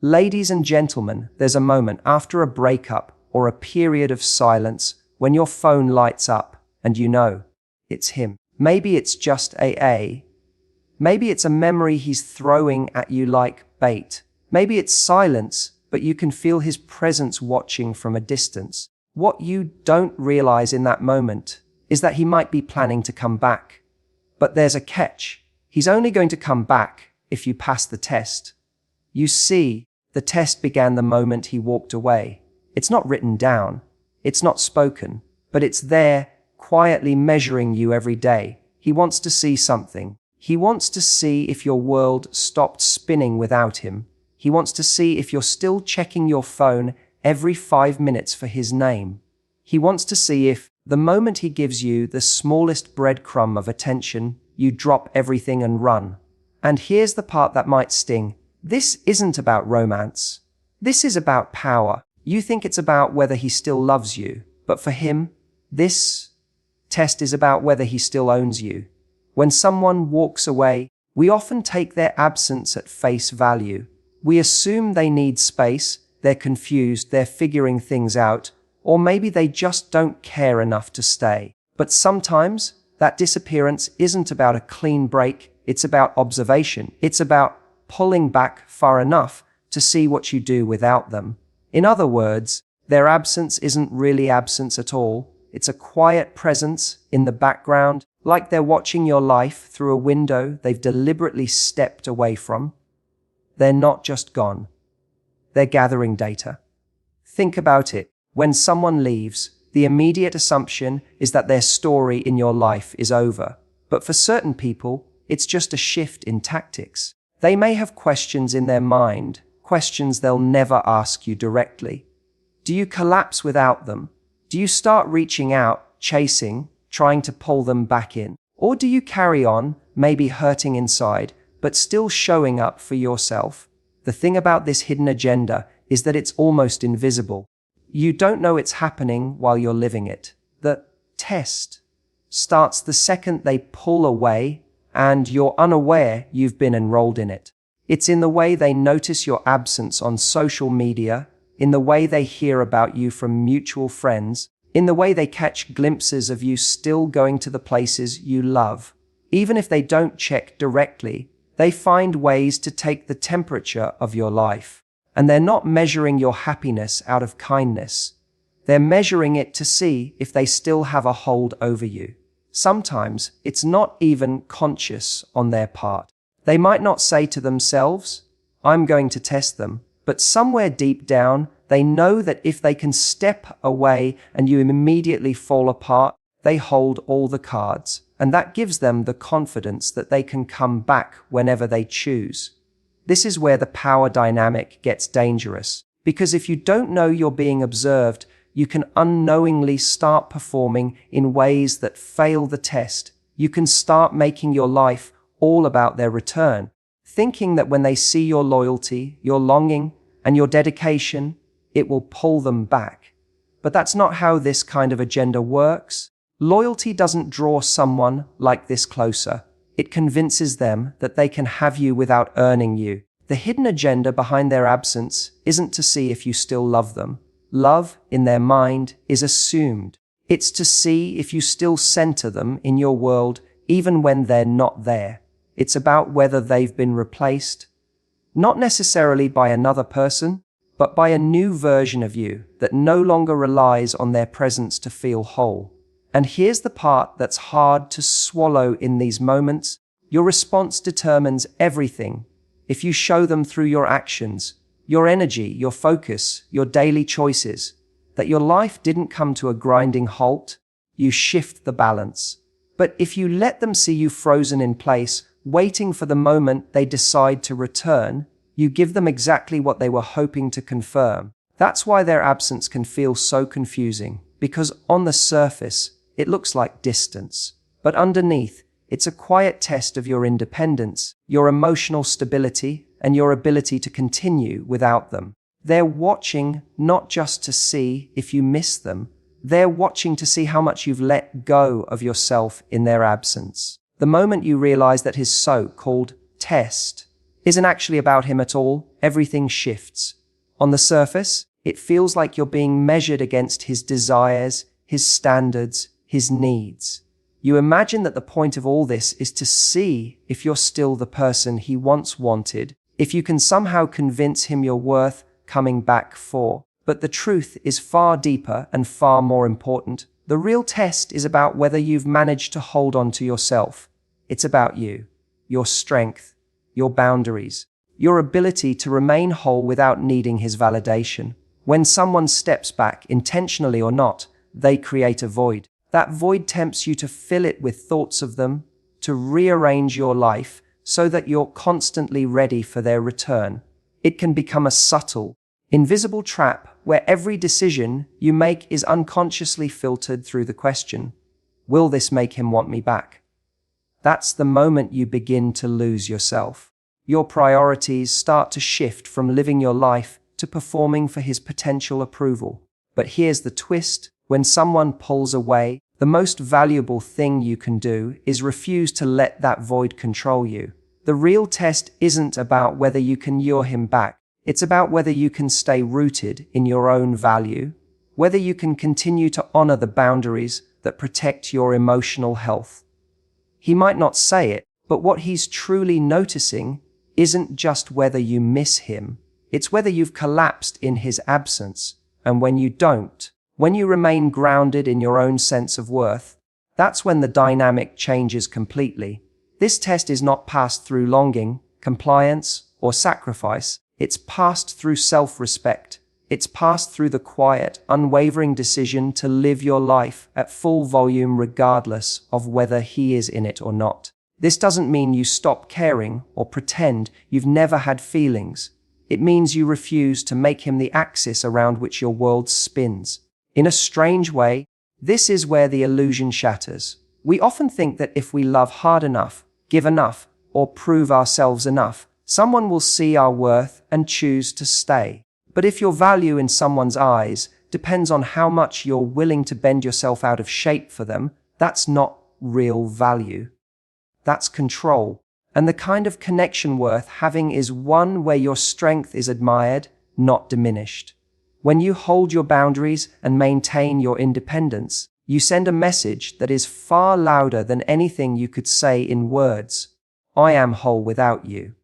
Ladies and gentlemen, there's a moment after a breakup or a period of silence when your phone lights up and you know it's him. Maybe it's just AA. Maybe it's a memory he's throwing at you like bait. Maybe it's silence, but you can feel his presence watching from a distance. What you don't realize in that moment is that he might be planning to come back. But there's a catch. He's only going to come back if you pass the test. You see, the test began the moment he walked away. It's not written down. It's not spoken, but it's there, quietly measuring you every day. He wants to see something. He wants to see if your world stopped spinning without him. He wants to see if you're still checking your phone every 5 minutes for his name. He wants to see if, the moment he gives you the smallest breadcrumb of attention, you drop everything and run. And here's the part that might sting. This isn't about romance. This is about power. You think it's about whether he still loves you, but for him, this test is about whether he still owns you. When someone walks away, we often take their absence at face value. We assume they need space, they're confused, they're figuring things out, or maybe they just don't care enough to stay. But sometimes that disappearance isn't about a clean break, it's about observation. It's about pulling back far enough to see what you do without them. In other words, their absence isn't really absence at all. It's a quiet presence in the background, like they're watching your life through a window they've deliberately stepped away from. They're not just gone. They're gathering data. Think about it. When someone leaves, the immediate assumption is that their story in your life is over. But for certain people, it's just a shift in tactics. They may have questions in their mind, questions they'll never ask you directly. Do you collapse without them? Do you start reaching out, chasing, trying to pull them back in? Or do you carry on, maybe hurting inside, but still showing up for yourself? The thing about this hidden agenda is that it's almost invisible. You don't know it's happening while you're living it. The test starts the second they pull away and you're unaware you've been enrolled in it. It's in the way they notice your absence on social media, in the way they hear about you from mutual friends, in the way they catch glimpses of you still going to the places you love. Even if they don't check directly, they find ways to take the temperature of your life. And they're not measuring your happiness out of kindness. They're measuring it to see if they still have a hold over you. Sometimes it's not even conscious on their part. They might not say to themselves, "I'm going to test them," but somewhere deep down, they know that if they can step away and you immediately fall apart, they hold all the cards. And that gives them the confidence that they can come back whenever they choose. This is where the power dynamic gets dangerous, because if you don't know you're being observed, you can unknowingly start performing in ways that fail the test. You can start making your life all about their return, thinking that when they see your loyalty, your longing, and your dedication, it will pull them back. But that's not how this kind of agenda works. Loyalty doesn't draw someone like this closer. It convinces them that they can have you without earning you. The hidden agenda behind their absence isn't to see if you still love them. Love, in their mind, is assumed. It's to see if you still center them in your world, even when they're not there. It's about whether they've been replaced, not necessarily by another person, but by a new version of you that no longer relies on their presence to feel whole. And here's the part that's hard to swallow in these moments. Your response determines everything. If you show them through your actions, your energy, your focus, your daily choices, that your life didn't come to a grinding halt, you shift the balance. But if you let them see you frozen in place, waiting for the moment they decide to return, you give them exactly what they were hoping to confirm. That's why their absence can feel so confusing, because on the surface, it looks like distance. But underneath, it's a quiet test of your independence, your emotional stability, and your ability to continue without them. They're watching not just to see if you miss them, they're watching to see how much you've let go of yourself in their absence. The moment you realize that his so-called test isn't actually about him at all, everything shifts. On the surface, it feels like you're being measured against his desires, his standards, his needs. You imagine that the point of all this is to see if you're still the person he once wanted, if you can somehow convince him you're worth coming back for. But the truth is far deeper and far more important. The real test is about whether you've managed to hold on to yourself. It's about you, your strength, your boundaries, your ability to remain whole without needing his validation. When someone steps back, intentionally or not, they create a void. That void tempts you to fill it with thoughts of them, to rearrange your life so that you're constantly ready for their return. It can become a subtle, invisible trap where every decision you make is unconsciously filtered through the question, will this make him want me back? That's the moment you begin to lose yourself. Your priorities start to shift from living your life to performing for his potential approval. But here's the twist. When someone pulls away, the most valuable thing you can do is refuse to let that void control you. The real test isn't about whether you can lure him back. It's about whether you can stay rooted in your own value, whether you can continue to honor the boundaries that protect your emotional health. He might not say it, but what he's truly noticing isn't just whether you miss him. It's whether you've collapsed in his absence. And when you don't, when you remain grounded in your own sense of worth, that's when the dynamic changes completely. This test is not passed through longing, compliance, or sacrifice. It's passed through self-respect. It's passed through the quiet, unwavering decision to live your life at full volume regardless of whether he is in it or not. This doesn't mean you stop caring or pretend you've never had feelings. It means you refuse to make him the axis around which your world spins. In a strange way, this is where the illusion shatters. We often think that if we love hard enough, give enough, or prove ourselves enough, someone will see our worth and choose to stay. But if your value in someone's eyes depends on how much you're willing to bend yourself out of shape for them, that's not real value. That's control. And the kind of connection worth having is one where your strength is admired, not diminished. When you hold your boundaries and maintain your independence, you send a message that is far louder than anything you could say in words. I am whole without you.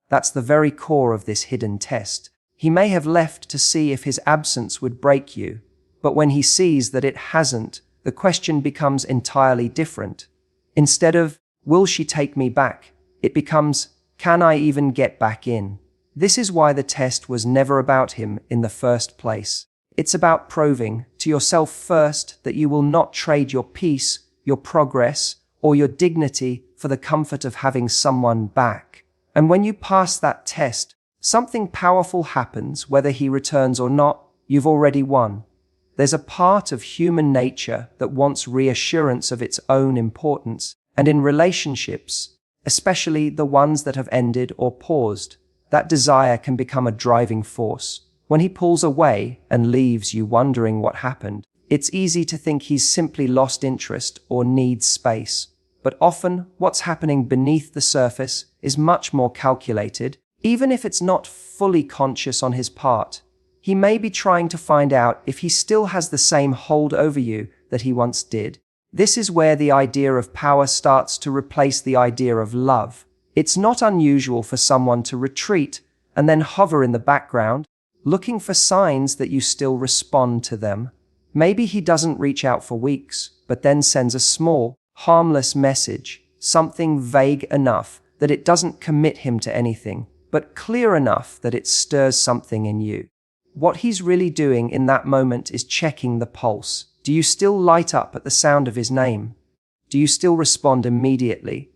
That's the very core of this hidden test. He may have left to see if his absence would break you, but when he sees that it hasn't, the question becomes entirely different. Instead of, will she take me back? It becomes, can I even get back in? This is why the test was never about him in the first place. It's about proving to yourself first that you will not trade your peace, your progress, or your dignity for the comfort of having someone back. And when you pass that test, something powerful happens. Whether he returns or not, you've already won. There's a part of human nature that wants reassurance of its own importance, and in relationships, especially the ones that have ended or paused, that desire can become a driving force. When he pulls away and leaves you wondering what happened, it's easy to think he's simply lost interest or needs space. But often, what's happening beneath the surface is much more calculated, even if it's not fully conscious on his part. He may be trying to find out if he still has the same hold over you that he once did. This is where the idea of power starts to replace the idea of love. It's not unusual for someone to retreat and then hover in the background, looking for signs that you still respond to them. Maybe he doesn't reach out for weeks, but then sends a small, harmless message, something vague enough that it doesn't commit him to anything, but clear enough that it stirs something in you. What he's really doing in that moment is checking the pulse. Do you still light up at the sound of his name? Do you still respond immediately?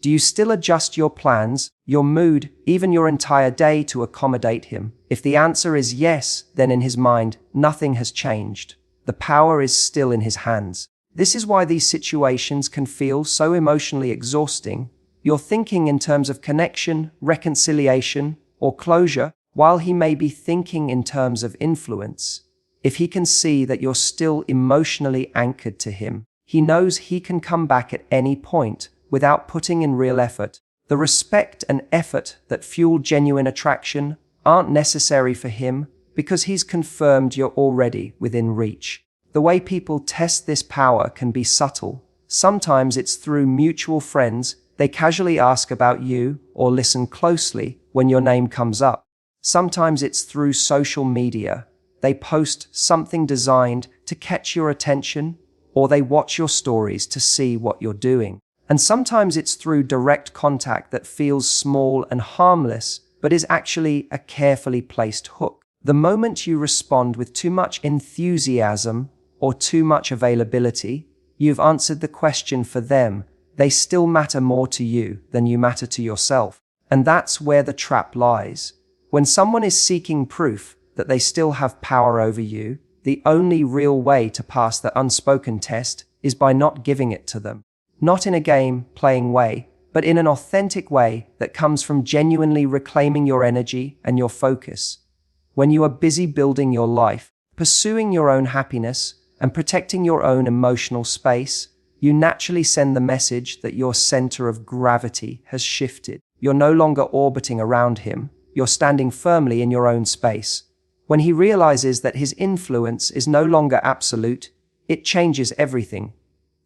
Do you still adjust your plans, your mood, even your entire day to accommodate him? If the answer is yes, then in his mind, nothing has changed. The power is still in his hands. This is why these situations can feel so emotionally exhausting. You're thinking in terms of connection, reconciliation, or closure, while he may be thinking in terms of influence. If he can see that you're still emotionally anchored to him, he knows he can come back at any point without putting in real effort. The respect and effort that fuel genuine attraction aren't necessary for him because he's confirmed you're already within reach. The way people test this power can be subtle. Sometimes it's through mutual friends. They casually ask about you or listen closely when your name comes up. Sometimes it's through social media. They post something designed to catch your attention, or they watch your stories to see what you're doing. And sometimes it's through direct contact that feels small and harmless, but is actually a carefully placed hook. The moment you respond with too much enthusiasm or too much availability, you've answered the question for them. They still matter more to you than you matter to yourself. And that's where the trap lies. When someone is seeking proof that they still have power over you, the only real way to pass the unspoken test is by not giving it to them. Not in a game-playing way, but in an authentic way that comes from genuinely reclaiming your energy and your focus. When you are busy building your life, pursuing your own happiness, and protecting your own emotional space, you naturally send the message that your center of gravity has shifted. You're no longer orbiting around him. You're standing firmly in your own space. When he realizes that his influence is no longer absolute, it changes everything.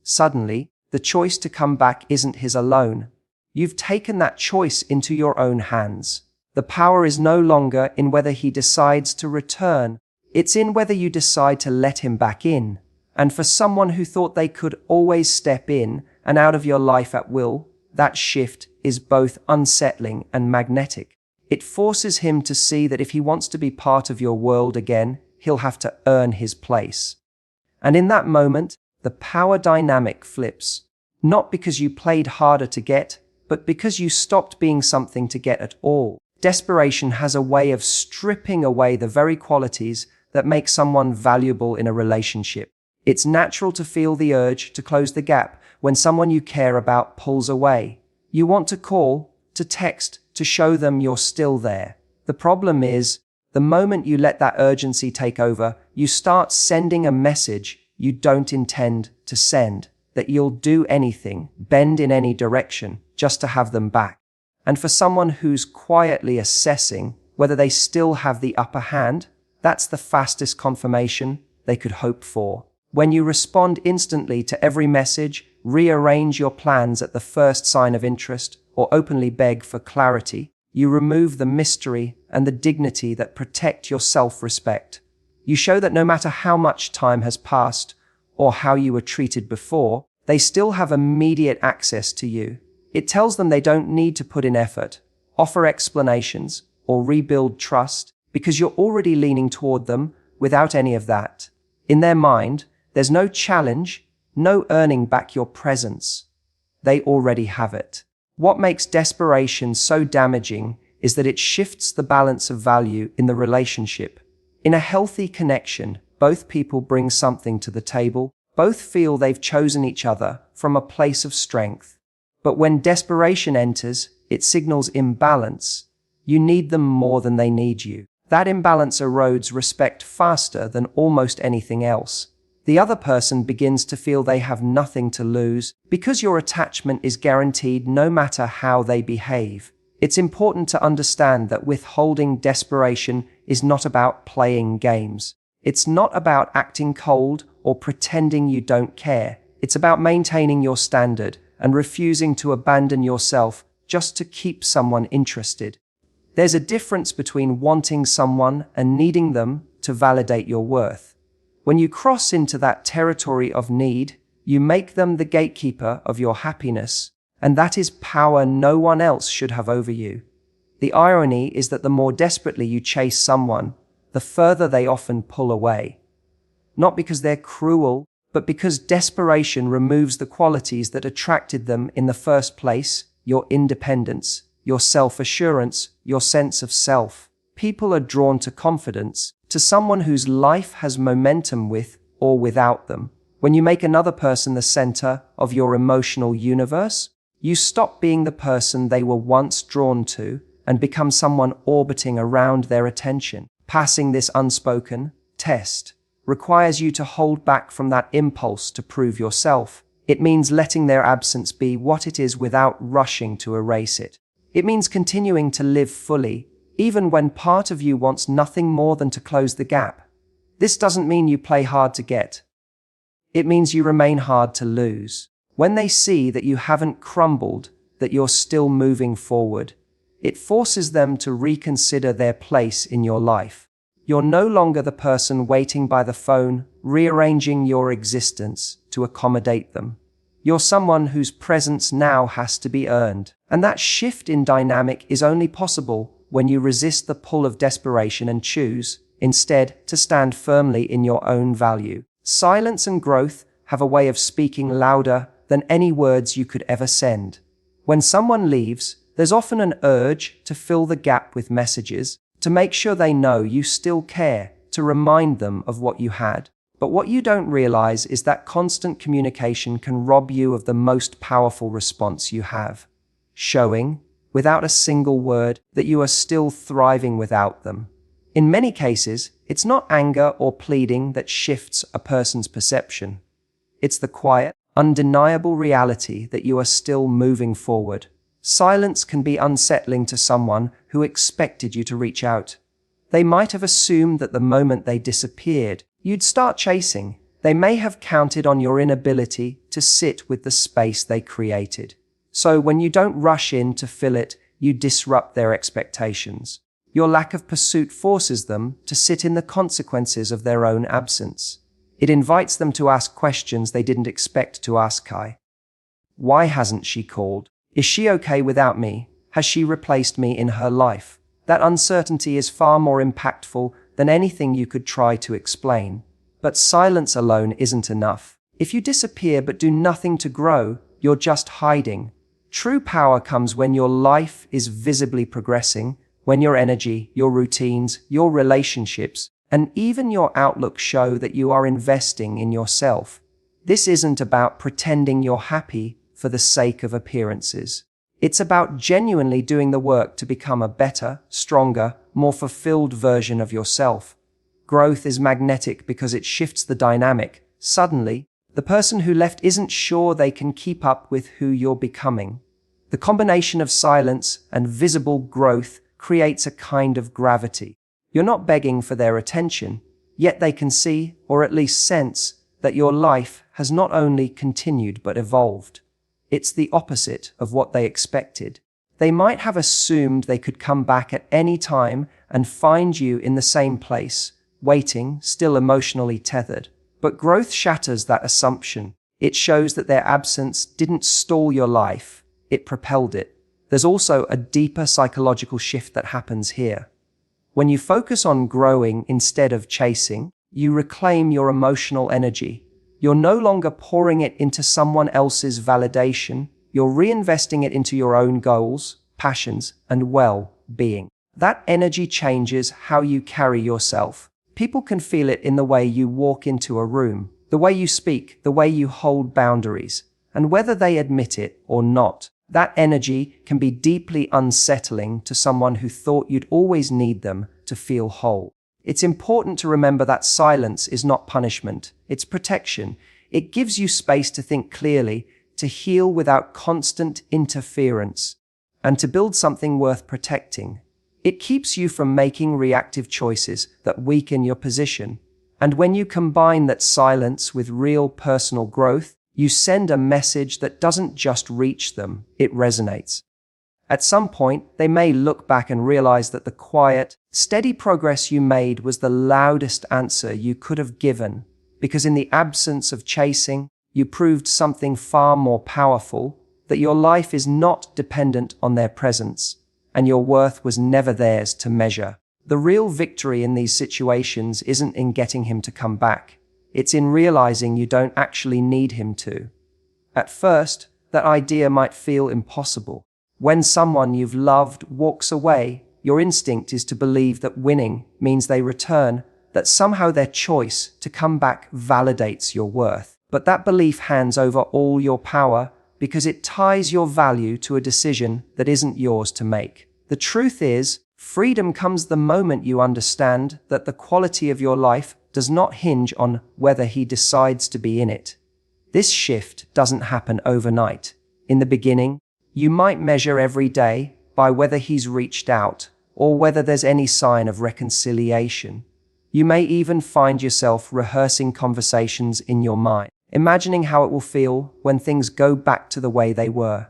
Suddenly, the choice to come back isn't his alone. You've taken that choice into your own hands. The power is no longer in whether he decides to return. It's in whether you decide to let him back in. And for someone who thought they could always step in and out of your life at will, that shift is both unsettling and magnetic. It forces him to see that if he wants to be part of your world again, he'll have to earn his place. And in that moment, the power dynamic flips. Not because you played harder to get, but because you stopped being something to get at all. Desperation has a way of stripping away the very qualities that make someone valuable in a relationship. It's natural to feel the urge to close the gap when someone you care about pulls away. You want to call, to text, to show them you're still there. The problem is, the moment you let that urgency take over, you start sending a message you don't intend to send, that you'll do anything, bend in any direction, just to have them back. And for someone who's quietly assessing whether they still have the upper hand, that's the fastest confirmation they could hope for. When you respond instantly to every message, rearrange your plans at the first sign of interest, or openly beg for clarity, you remove the mystery and the dignity that protect your self-respect. You show that no matter how much time has passed, or how you were treated before, they still have immediate access to you. It tells them they don't need to put in effort, offer explanations, or rebuild trust, because you're already leaning toward them without any of that. In their mind, there's no challenge, no earning back your presence. They already have it. What makes desperation so damaging is that it shifts the balance of value in the relationship. In a healthy connection, both people bring something to the table, both feel they've chosen each other from a place of strength. But when desperation enters, it signals imbalance. You need them more than they need you. That imbalance erodes respect faster than almost anything else. The other person begins to feel they have nothing to lose because your attachment is guaranteed no matter how they behave. It's important to understand that withholding desperation is not about playing games. It's not about acting cold or pretending you don't care. It's about maintaining your standard and refusing to abandon yourself just to keep someone interested. There's a difference between wanting someone and needing them to validate your worth. When you cross into that territory of need, you make them the gatekeeper of your happiness, and that is power no one else should have over you. The irony is that the more desperately you chase someone, the further they often pull away. Not because they're cruel, but because desperation removes the qualities that attracted them in the first place: your independence, your self-assurance, your sense of self. People are drawn to confidence, to someone whose life has momentum with or without them. When you make another person the center of your emotional universe, you stop being the person they were once drawn to and become someone orbiting around their attention. Passing this unspoken test requires you to hold back from that impulse to prove yourself. It means letting their absence be what it is without rushing to erase it. It means continuing to live fully, even when part of you wants nothing more than to close the gap. This doesn't mean you play hard to get. It means you remain hard to lose. When they see that you haven't crumbled, that you're still moving forward, it forces them to reconsider their place in your life. You're no longer the person waiting by the phone, rearranging your existence to accommodate them. You're someone whose presence now has to be earned. And that shift in dynamic is only possible when you resist the pull of desperation and choose, instead, to stand firmly in your own value. Silence and growth have a way of speaking louder than any words you could ever send. When someone leaves, there's often an urge to fill the gap with messages, to make sure they know you still care, to remind them of what you had. But what you don't realize is that constant communication can rob you of the most powerful response you have. Showing, without a single word, that you are still thriving without them. In many cases, it's not anger or pleading that shifts a person's perception. It's the quiet, undeniable reality that you are still moving forward. Silence can be unsettling to someone who expected you to reach out. They might have assumed that the moment they disappeared, you'd start chasing. They may have counted on your inability to sit with the space they created. So when you don't rush in to fill it, you disrupt their expectations. Your lack of pursuit forces them to sit in the consequences of their own absence. It invites them to ask questions they didn't expect to ask. Why hasn't she called? Is she okay without me? Has she replaced me in her life? That uncertainty is far more impactful than anything you could try to explain. But silence alone isn't enough. If you disappear but do nothing to grow, you're just hiding. True power comes when your life is visibly progressing, when your energy, your routines, your relationships, and even your outlook show that you are investing in yourself. This isn't about pretending you're happy for the sake of appearances. It's about genuinely doing the work to become a better, stronger, more fulfilled version of yourself. Growth is magnetic because it shifts the dynamic. Suddenly, the person who left isn't sure they can keep up with who you're becoming. The combination of silence and visible growth creates a kind of gravity. You're not begging for their attention, yet they can see, or at least sense, that your life has not only continued but evolved. It's the opposite of what they expected. They might have assumed they could come back at any time and find you in the same place, waiting, still emotionally tethered. But growth shatters that assumption. It shows that their absence didn't stall your life, it propelled it. There's also a deeper psychological shift that happens here. When you focus on growing instead of chasing, you reclaim your emotional energy. You're no longer pouring it into someone else's validation, you're reinvesting it into your own goals, passions, and well-being. That energy changes how you carry yourself. People can feel it in the way you walk into a room, the way you speak, the way you hold boundaries, and whether they admit it or not. That energy can be deeply unsettling to someone who thought you'd always need them to feel whole. It's important to remember that silence is not punishment, it's protection. It gives you space to think clearly, to heal without constant interference, and to build something worth protecting. It keeps you from making reactive choices that weaken your position. And when you combine that silence with real personal growth, you send a message that doesn't just reach them, it resonates. At some point, they may look back and realize that the quiet, steady progress you made was the loudest answer you could have given, because in the absence of chasing, you proved something far more powerful, that your life is not dependent on their presence, and your worth was never theirs to measure. The real victory in these situations isn't in getting him to come back. It's in realizing you don't actually need him to. At first, that idea might feel impossible. When someone you've loved walks away, your instinct is to believe that winning means they return, that somehow their choice to come back validates your worth. But that belief hands over all your power because it ties your value to a decision that isn't yours to make. The truth is, freedom comes the moment you understand that the quality of your life does not hinge on whether he decides to be in it. This shift doesn't happen overnight. In the beginning, you might measure every day by whether he's reached out or whether there's any sign of reconciliation. You may even find yourself rehearsing conversations in your mind, imagining how it will feel when things go back to the way they were.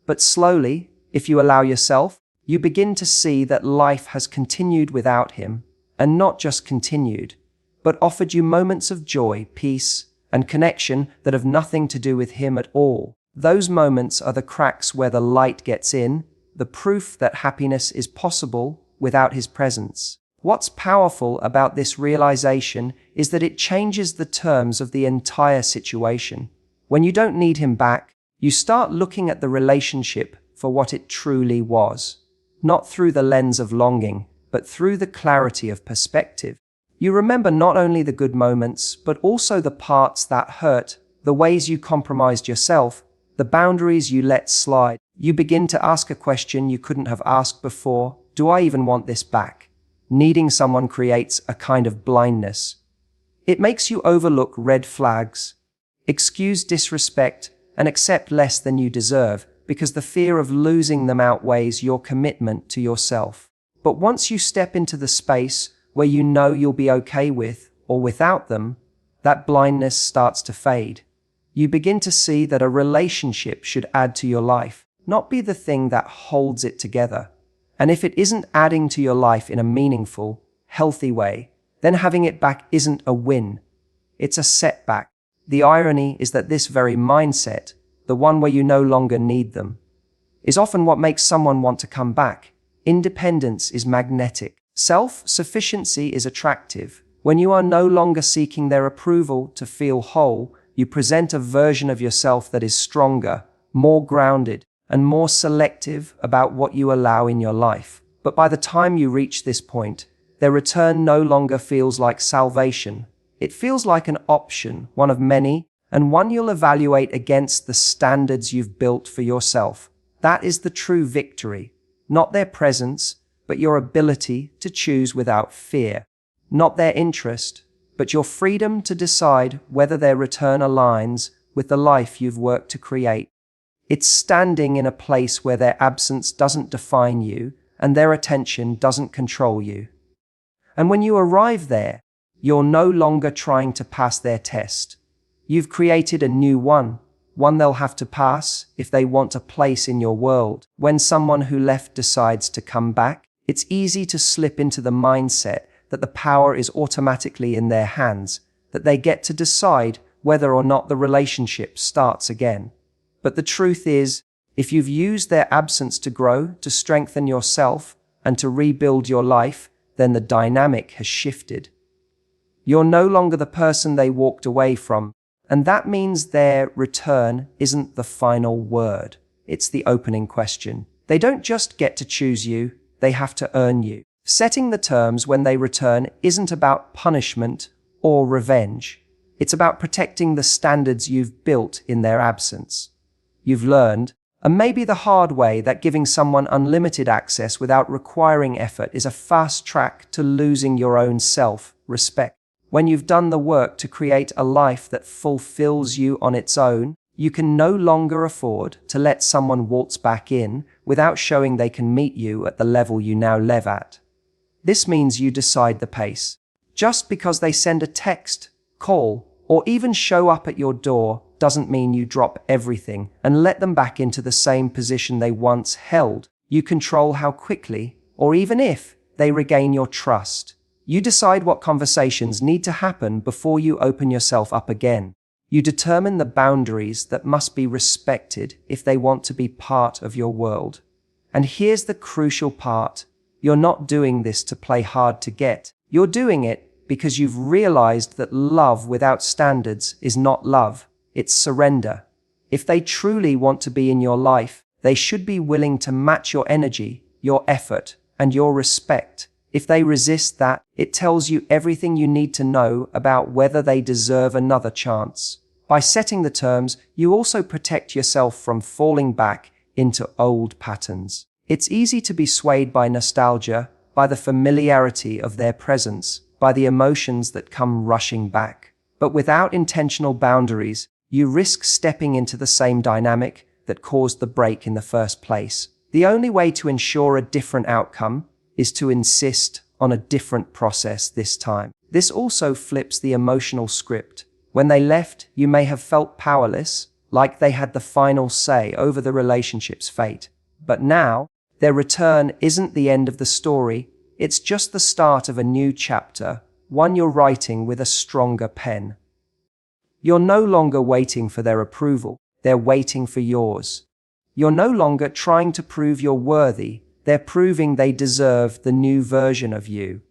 But slowly, if you allow yourself, you begin to see that life has continued without him, and not just continued, but offered you moments of joy, peace, and connection that have nothing to do with him at all. Those moments are the cracks where the light gets in, the proof that happiness is possible without his presence. What's powerful about this realization is that it changes the terms of the entire situation. When you don't need him back, you start looking at the relationship for what it truly was, not through the lens of longing, but through the clarity of perspective. You remember not only the good moments, but also the parts that hurt, the ways you compromised yourself, the boundaries you let slide. You begin to ask a question you couldn't have asked before: do I even want this back? Needing someone creates a kind of blindness. It makes you overlook red flags, excuse disrespect, and accept less than you deserve, because the fear of losing them outweighs your commitment to yourself. But once you step into the space where you know you'll be okay with or without them, that blindness starts to fade. You begin to see that a relationship should add to your life, not be the thing that holds it together. And if it isn't adding to your life in a meaningful, healthy way, then having it back isn't a win. It's a setback. The irony is that this very mindset, the one where you no longer need them, is often what makes someone want to come back. Independence is magnetic. Self-sufficiency is attractive. When you are no longer seeking their approval to feel whole, you present a version of yourself that is stronger, more grounded, and more selective about what you allow in your life. But by the time you reach this point, their return no longer feels like salvation. It feels like an option, one of many, and one you'll evaluate against the standards you've built for yourself. That is the true victory. Not their presence, but your ability to choose without fear. Not their interest, but your freedom to decide whether their return aligns with the life you've worked to create. It's standing in a place where their absence doesn't define you and their attention doesn't control you. And when you arrive there, you're no longer trying to pass their test. You've created a new one they'll have to pass if they want a place in your world. When someone who left decides to come back, it's easy to slip into the mindset that the power is automatically in their hands, that they get to decide whether or not the relationship starts again. But the truth is, if you've used their absence to grow, to strengthen yourself, and to rebuild your life, then the dynamic has shifted. You're no longer the person they walked away from, and that means their return isn't the final word. It's the opening question. They don't just get to choose you, they have to earn you. Setting the terms when they return isn't about punishment or revenge. It's about protecting the standards you've built in their absence. You've learned, and maybe the hard way, that giving someone unlimited access without requiring effort is a fast track to losing your own self-respect. When you've done the work to create a life that fulfills you on its own, you can no longer afford to let someone waltz back in without showing they can meet you at the level you now live at. This means you decide the pace. Just because they send a text, call, or even show up at your door doesn't mean you drop everything and let them back into the same position they once held. You control how quickly, or even if, they regain your trust. You decide what conversations need to happen before you open yourself up again. You determine the boundaries that must be respected if they want to be part of your world. And here's the crucial part. You're not doing this to play hard to get. You're doing it because you've realized that love without standards is not love, it's surrender. If they truly want to be in your life, they should be willing to match your energy, your effort, and your respect. If they resist that, it tells you everything you need to know about whether they deserve another chance. By setting the terms, you also protect yourself from falling back into old patterns. It's easy to be swayed by nostalgia, by the familiarity of their presence, by the emotions that come rushing back. But without intentional boundaries, you risk stepping into the same dynamic that caused the break in the first place. The only way to ensure a different outcome is to insist on a different process this time. This also flips the emotional script. When they left, you may have felt powerless, like they had the final say over the relationship's fate. But now, their return isn't the end of the story, it's just the start of a new chapter, one you're writing with a stronger pen. You're no longer waiting for their approval, they're waiting for yours. You're no longer trying to prove you're worthy, they're proving they deserve the new version of you.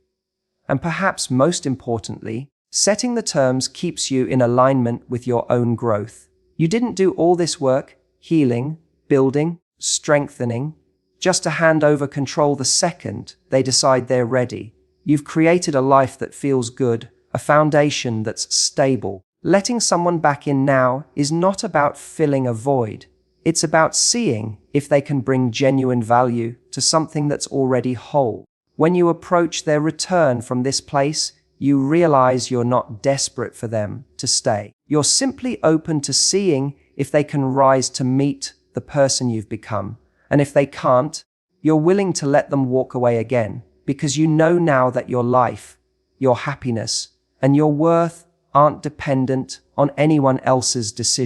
And perhaps most importantly, setting the terms keeps you in alignment with your own growth. You didn't do all this work, healing, building, strengthening, just to hand over control the second they decide they're ready. You've created a life that feels good, a foundation that's stable. Letting someone back in now is not about filling a void. It's about seeing if they can bring genuine value to something that's already whole. When you approach their return from this place, you realize you're not desperate for them to stay. You're simply open to seeing if they can rise to meet the person you've become. And if they can't, you're willing to let them walk away again, because you know now that your life, your happiness, and your worth aren't dependent on anyone else's decision.